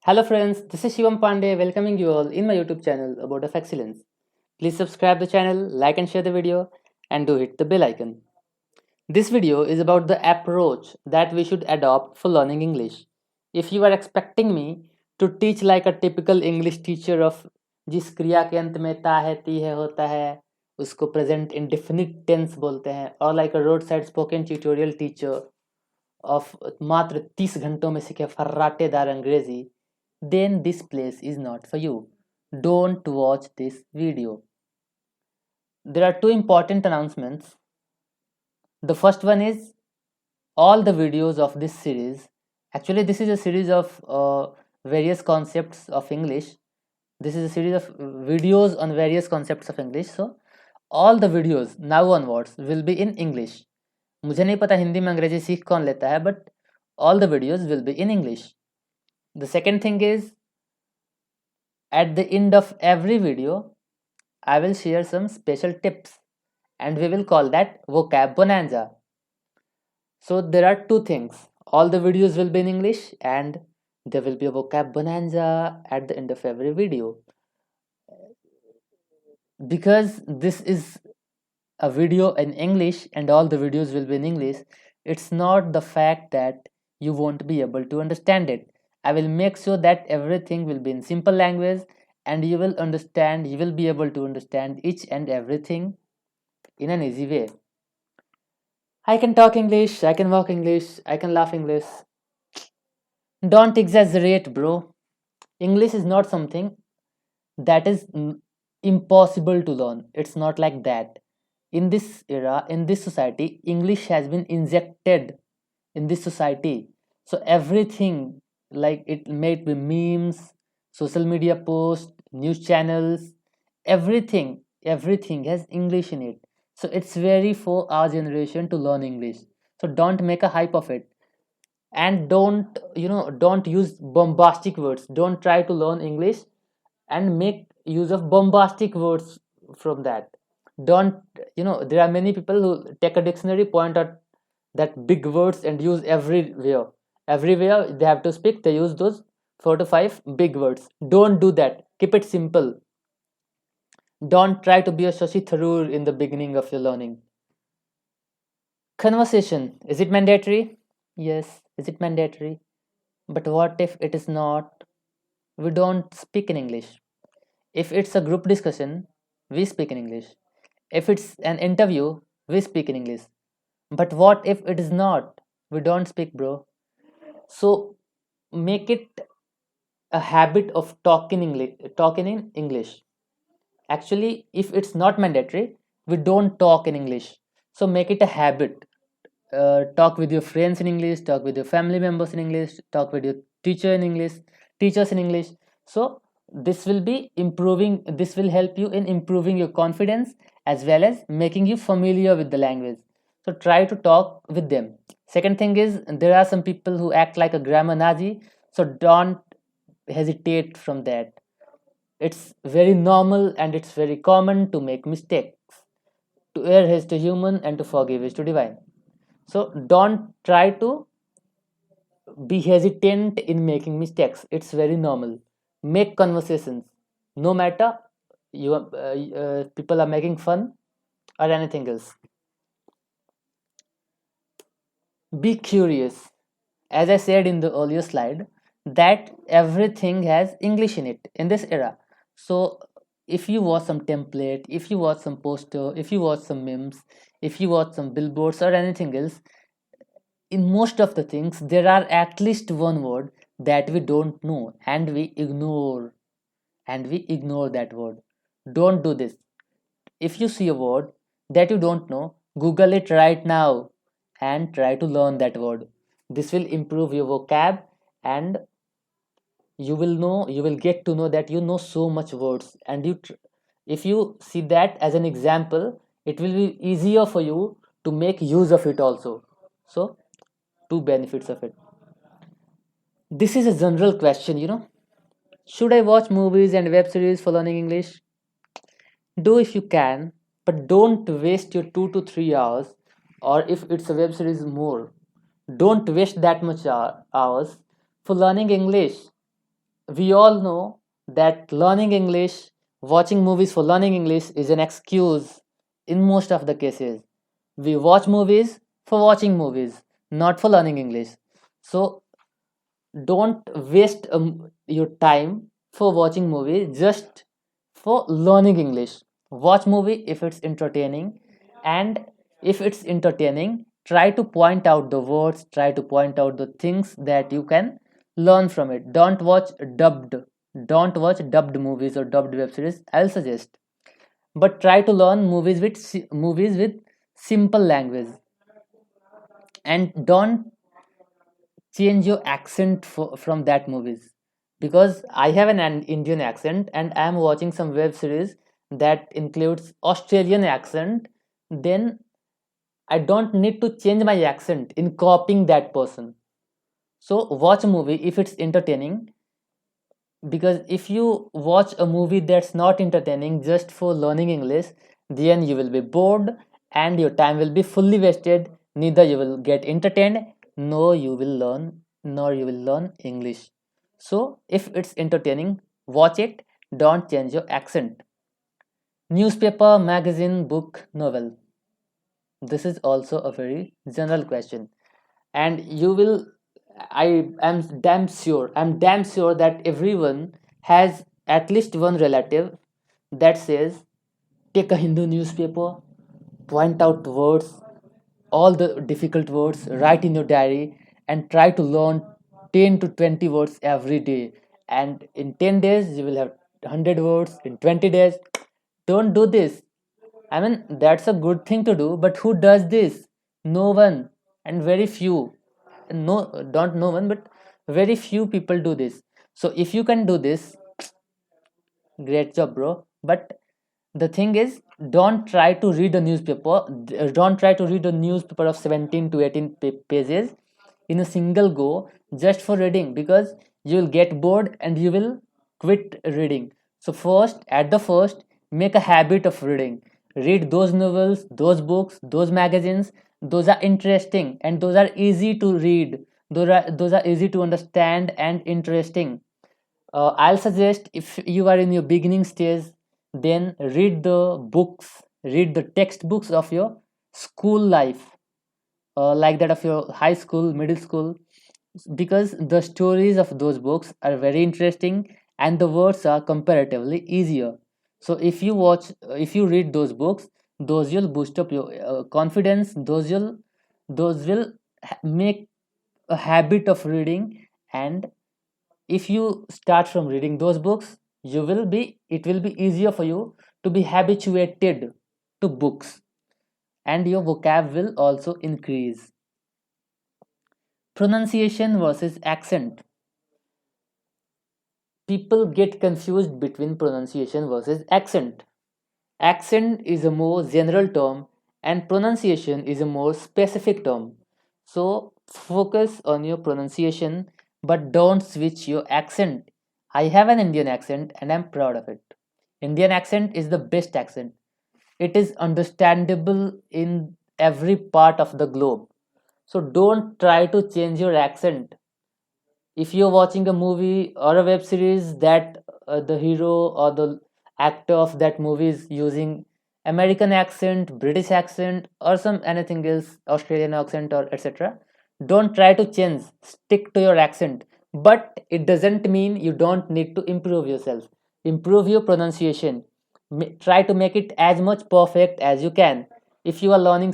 Hello friends, this is Shivam Pandey welcoming you all in my YouTube channel about of excellence. Please subscribe the channel, like and share the video and do hit the bell icon. This video is about the approach that we should adopt for learning English. If you are expecting me to teach like a typical English teacher of जिस क्रिया के अंत में ता है ती है होता है उसको present indefinite tense बोलते हैं और like a roadside spoken tutorial teacher of मात्र 30 घंटों में सीखे फर्राटेदार अंग्रेजी then this place is not for you. Don't watch this video. There are two important announcements. The first one is all the videos of this series. Actually, this is a series of various concepts of English. This is a series of videos on various concepts of English. So, all the videos now onwards will be in English. मुझे नहीं पता हिंदी में अंग्रेजी सीख कौन लेता है, but all the videos will be in English. The second thing is at the end of every video, I will share some special tips and we will call that vocab bonanza. So there are two things. All the videos will be in English and there will be a vocab bonanza at the end of every video. Because this is a video in English and all the videos will be in English, it's not the fact that you won't be able to understand it. I will make sure that everything will be in simple language and you will understand, you will be able to understand each and everything in an easy way. I can talk English, I can walk English, I can laugh English. Don't exaggerate, bro. English is not something that is impossible to learn. It's not like that. In this era, in this society, English has been injected in this society. So everything, like it may be memes, social media posts, news channels, everything has English in it. So it's very for our generation to learn English. So don't make a hype of it. And don't use bombastic words. Don't try to learn English and make use of bombastic words from that. Don't, there are many people who take a dictionary, point out that big words and use everywhere they have to speak, they use those 4 to 5 big words. Don't do that. Keep it simple. Don't try to be a Shashi Tharoor in the beginning of your learning. Conversation, is it mandatory? Yes. Is it mandatory? But what if it is not? We don't speak in English. If it's a group discussion, we speak in English. If it's an interview, we speak in English. But what if it is not? We don't speak, bro. So make it a habit of talking in English. Actually, if it's not mandatory, we don't talk in English. So make it a habit. Talk with your friends in English, talk with your family members in English, talk with your teachers in English. So this will be improving, this will help you in improving your confidence as well as making you familiar with the language. So try to talk with them. Second thing is, there are some people who act like a grammar Nazi, so don't hesitate from that. It's very normal and it's very common to make mistakes. To err is to human and to forgive is to divine. So don't try to be hesitant in making mistakes. It's very normal. Make conversations, no matter people are making fun or anything else. Be curious. As I said in the earlier slide, that everything has English in it in this era. So if you watch some template, if you watch some poster, if you watch some memes, if you watch some billboards or anything else, in most of the things there are at least one word that we don't know and we ignore that word. Don't do this. If you see a word that you don't know, Google it right now and try to learn that word. This will improve your vocab and you will get to know that you know so much words, and if you see that as an example, it will be easier for you to make use of it also. So two benefits of it. This is a general question, should I watch movies and web series for learning English? Do if you can, but don't waste your 2 to 3 hours, or if it's a web series, more. Don't waste that much hours for learning English. we all know that learning English, watching movies for learning English is an excuse in most of the cases. We watch movies for watching movies, not for learning English. So don't waste your time for watching movie just for learning English. Watch movie if it's entertaining, and if it's entertaining, try to point out the words, try to point out the things that you can learn from it. Don't watch dubbed movies or dubbed web series, I'll suggest. But try to learn movies with simple language, and don't change your accent from that movies, because I have an Indian accent and I am watching some web series that includes Australian accent, then I don't need to change my accent in copying that person. So watch a movie if it's entertaining, because if you watch a movie that's not entertaining just for learning English, then you will be bored and your time will be fully wasted. Neither you will get entertained, nor you will learn English. So if it's entertaining, watch it. Don't change your accent. Newspaper, magazine, book, novel. This is also a very general question, and you will I'm damn sure that everyone has at least one relative that says, take a Hindu newspaper, point out words, all the difficult words, write in your diary, and try to learn 10 to 20 words every day. And in 10 days, you will have 100 words. In 20 days, don't do this. I mean, that's a good thing to do, but who does this? No one, and very few. No, don't no one, but very few people do this. So if you can do this, great job, bro. But the thing is, don't try to read a newspaper. Don't try to read a newspaper of 17 to 18 pages in a single go just for reading, because you will get bored and you will quit reading. So at the first, make a habit of reading. Read those novels, those books, those magazines. Those are interesting and those are easy to read. Those are easy to understand and interesting. I'll suggest, if you are in your beginning stage, then read the textbooks of your school life, like that of your high school, middle school, because the stories of those books are very interesting and the words are comparatively easier. So if you read those books, those will boost up your confidence. Those will make a habit of reading, and if you start from reading those books, it will be easier for you to be habituated to books, and your vocab will also increase. Pronunciation versus accent. People get confused between pronunciation versus accent. Accent is a more general term and pronunciation is a more specific term. So focus on your pronunciation, but don't switch your accent. I have an Indian accent and I'm proud of it. Indian accent is the best accent. It is understandable in every part of the globe. So don't try to change your accent. If you're watching a movie or a web series that the hero or the actor of that movie is using American accent, British accent, or some anything else, Australian accent, or etc., don't try to change. Stick to your accent. But it doesn't mean you don't need to improve yourself. Improve your pronunciation. Try to make it as much perfect as you can. If you are learning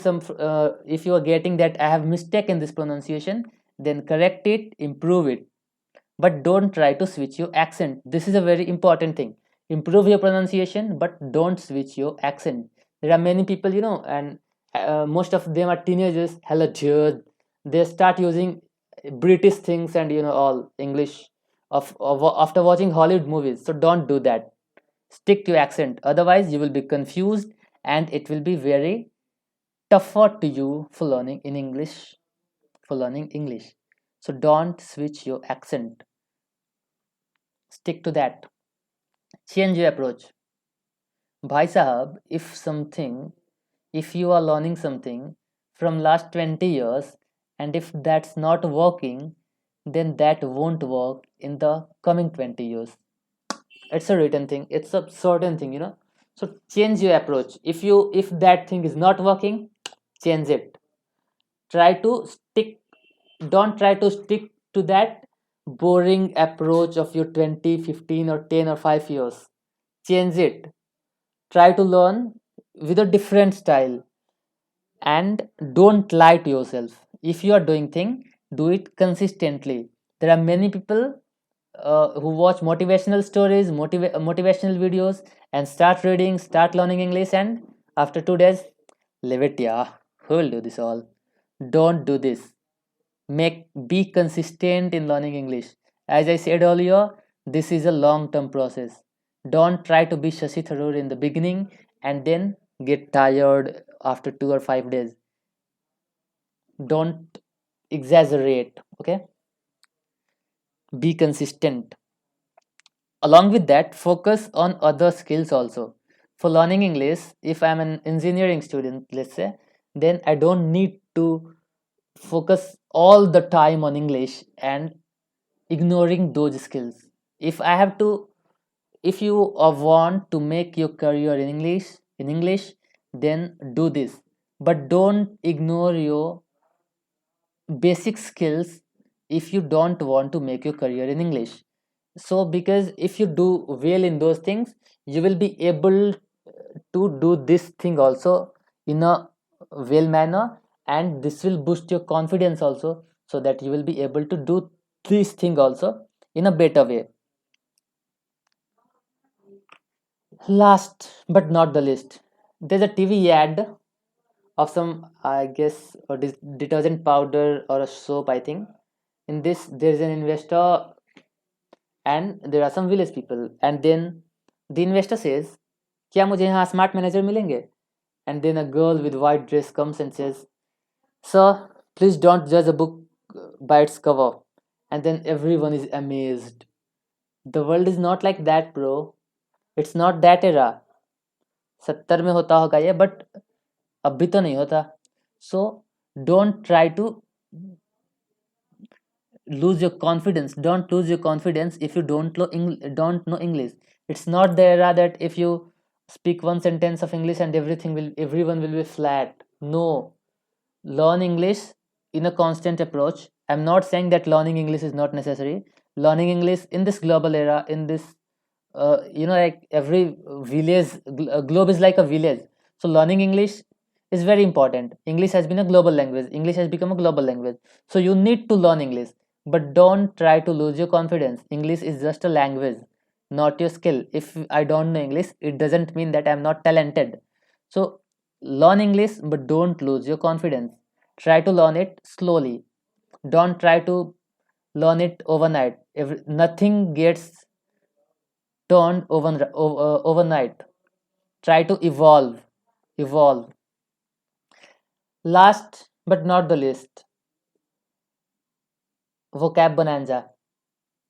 if you are getting that I have mistake in this pronunciation, then correct it, improve it, but don't try to switch your accent. This is a very important thing. Improve your pronunciation, but don't switch your accent. There are many people, and most of them are teenagers. Hello, dude. They start using British things and all English after watching Hollywood movies. So don't do that. Stick to your accent. Otherwise, you will be confused, and it will be very tougher to you for learning in English. For learning English, so don't switch your accent. Stick to that. Change your approach. Bhai sahab, if you are learning something from last 20 years, and if that's not working, then that won't work in the coming 20 years. It's a written thing, it's a certain thing, so change your approach. If that thing is not working, change it. Try to stick Don't try to stick to that boring approach of your 20, 15, or 10 or 5 years. Change it. Try to learn with a different style, and don't lie to yourself. If you are doing thing, do it consistently. There are many people who watch motivational stories, motivational videos, and start reading, start learning English, and after 2 days, leave it. Yeah, who will do this all? Don't do this. Be consistent in learning English. As I said earlier, this is a long term process. Don't try to be Shashi Tharoor in the beginning and then get tired after 2 or 5 days. Don't exaggerate. Okay, be consistent. Along with that, focus on other skills also. For learning English, if I'm an engineering student, let's say, then I don't need to focus all the time on English and ignoring those skills. If I have to If you want to make your career in English, then do this, but don't ignore your basic skills if you don't want to make your career in English. So because if you do well in those things, you will be able to do this thing also in a well manner, and this will boost your confidence also, so that you will be able to do this thing also in a better way. Last but not the least, there's a TV ad of some, I guess, a detergent powder or a soap, I think. In this, there's an investor and there are some village people. And then the investor says, क्या मुझे यहाँ smart manager मिलेंगे? And then a girl with white dress comes and says, Sir, please don't judge a book by its cover. And then everyone is amazed. The world is not like that, bro. It's not that era. 70 में होता होगा ये, but अभी तो नहीं होता. So don't try to lose your confidence. Don't lose your confidence if you don't know English. It's not the era that if you speak one sentence of English and everyone will be flat. No, learn English in a constant approach. I'm not saying that learning English is not necessary. Learning English in this global era, in this like every globe is like a village. So learning English is very important. English has been a global language. English has become a global language. So you need to learn English, but don't try to lose your confidence. English is just a language, not your skill. If I don't know English, it doesn't mean that I'm not talented. So learn English, but don't lose your confidence. Try to learn it slowly. Don't try to learn it overnight. Nothing gets turned overnight. Try to evolve. Last but not the least, vocab bonanza.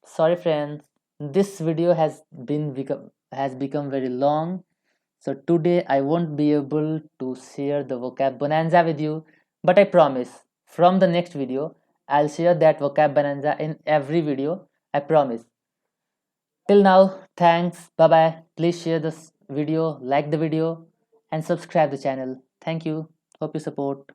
Sorry friends, this video has become very long, so today I won't be able to share the vocab bonanza with you, but I promise from the next video I'll share that vocab bonanza in every video. I promise. Till now, thanks. Bye bye. Please share this video, like the video, and subscribe the channel. Thank you. Hope you support.